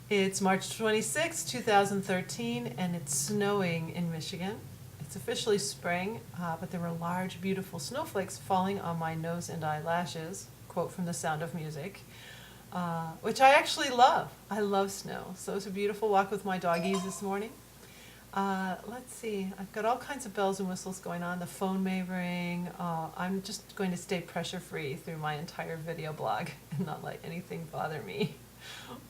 It's March 26, 2013, and it's snowing in Michigan. It's officially spring, but there were large, beautiful snowflakes falling on my nose and eyelashes, quote from The Sound of Music, which I actually love. I love snow. So it was a beautiful walk with my doggies this morning. Let's see, I've got all kinds of bells and whistles going on. The phone may ring. I'm just going to stay pressure-free through my entire video blog and not let anything bother me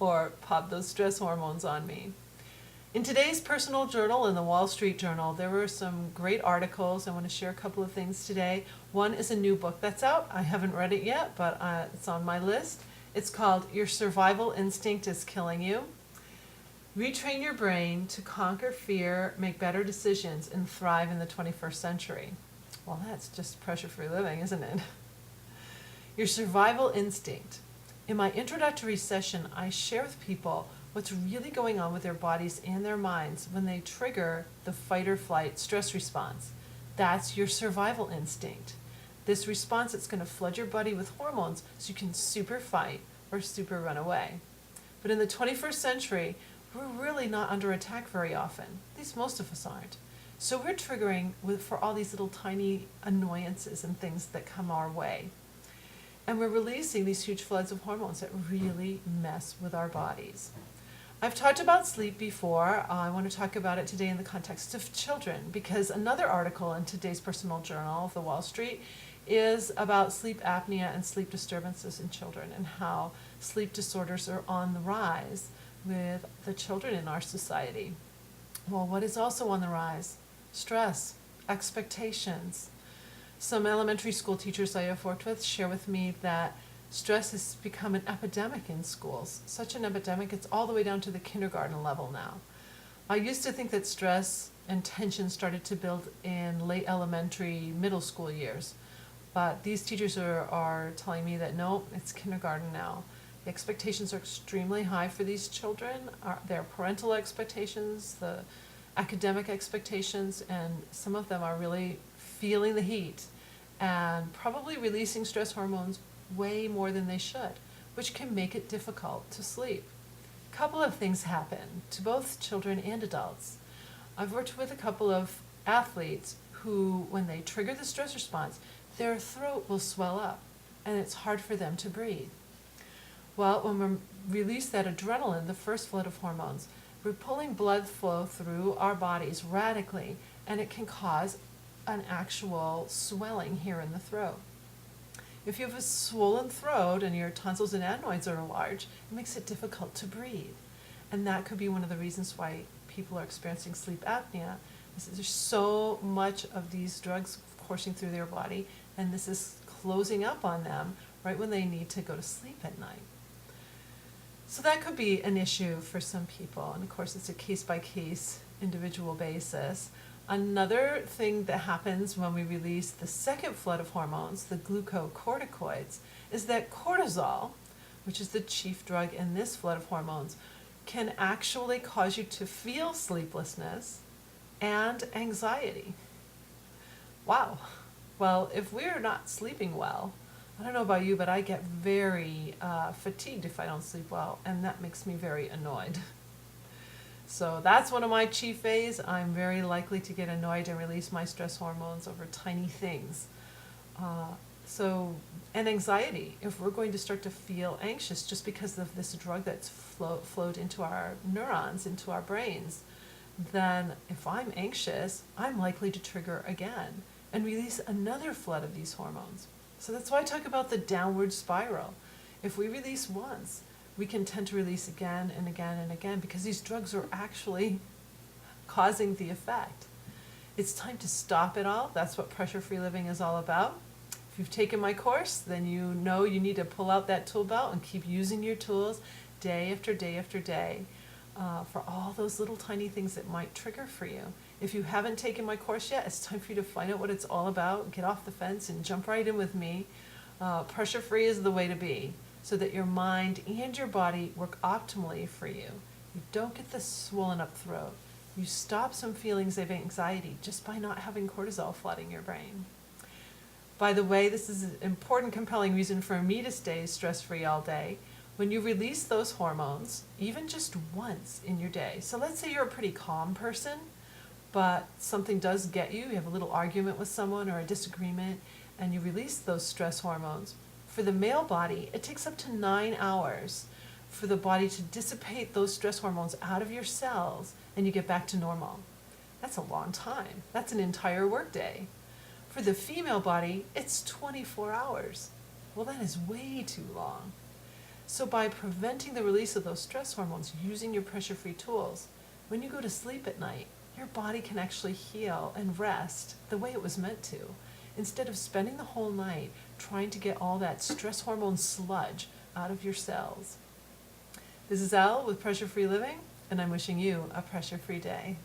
or pop those stress hormones on me. In today's personal journal and the Wall Street Journal, there were some great articles. I want to share a couple of things today. One is a new book that's out. I haven't read it yet, but it's on my list. It's called Your Survival Instinct is Killing You. Retrain your brain to conquer fear, make better decisions, and thrive in the 21st century. Well, that's just pressure-free living, isn't it? Your survival instinct. In my introductory session, I share with people what's really going on with their bodies and their minds when they trigger the fight or flight stress response. That's your survival instinct. This response is going to flood your body with hormones so you can super fight or super run away. But in the 21st century, we're really not under attack very often. At least most of us aren't. So we're triggering for all these little tiny annoyances and things that come our way. And we're releasing these huge floods of hormones that really mess with our bodies. I've talked about sleep before. I want to talk about it today in the context of children, because another article in today's personal journal of the Wall Street is about sleep apnea and sleep disturbances in children and how sleep disorders are on the rise with the children in our society. Well, what is also on the rise? Stress, expectations. Some elementary school teachers I have worked with share with me that stress has become an epidemic in schools. Such an epidemic, it's all the way down to the kindergarten level now. I used to think that stress and tension started to build in late elementary, middle school years. But these teachers are telling me that no, it's kindergarten now. The expectations are extremely high for these children. Their parental expectations, the academic expectations, and some of them are really feeling the heat and probably releasing stress hormones way more than they should, which can make it difficult to sleep. A couple of things happen to both children and adults. I've worked with a couple of athletes who, when they trigger the stress response, their throat will swell up and it's hard for them to breathe. Well, when we release that adrenaline, the first flood of hormones, we're pulling blood flow through our bodies radically, and it can cause an actual swelling here in the throat. If you have a swollen throat and your tonsils and adenoids are large, it makes it difficult to breathe. And that could be one of the reasons why people are experiencing sleep apnea, is that there's so much of these drugs coursing through their body, and this is closing up on them right when they need to go to sleep at night. So that could be an issue for some people, and of course it's a case-by-case individual basis. Another thing that happens when we release the second flood of hormones, the glucocorticoids, is that cortisol, which is the chief drug in this flood of hormones, can actually cause you to feel sleeplessness and anxiety. Wow. Well, if we're not sleeping well, I don't know about you, but I get very fatigued if I don't sleep well, and that makes me very annoyed. So that's one of my chief A's. I'm very likely to get annoyed and release my stress hormones over tiny things. And anxiety, if we're going to start to feel anxious just because of this drug that's flowed into our neurons, into our brains, then if I'm anxious, I'm likely to trigger again and release another flood of these hormones. So that's why I talk about the downward spiral. If we release once, we can tend to release again and again and again because these drugs are actually causing the effect. It's time to stop it all. That's what pressure-free living is all about. If you've taken my course, then you know you need to pull out that tool belt and keep using your tools day after day after day for all those little tiny things that might trigger for you. If you haven't taken my course yet, it's time for you to find out what it's all about, get off the fence and jump right in with me. Pressure-free is the way to be, so that your mind and your body work optimally for you. You don't get the swollen up throat. You stop some feelings of anxiety just by not having cortisol flooding your brain. By the way, this is an important, compelling reason for me to stay stress-free all day. When you release those hormones, even just once in your day, so let's say you're a pretty calm person, but something does get you, you have a little argument with someone or a disagreement, and you release those stress hormones. For the male body, it takes up to 9 hours for the body to dissipate those stress hormones out of your cells, and you get back to normal. That's a long time. That's an entire workday. For the female body, it's 24 hours. Well, that is way too long. So by preventing the release of those stress hormones, using your pressure-free tools, when you go to sleep at night, your body can actually heal and rest the way it was meant to, instead of spending the whole night trying to get all that stress hormone sludge out of your cells. This is Elle with Pressure Free Living, and I'm wishing you a pressure-free day.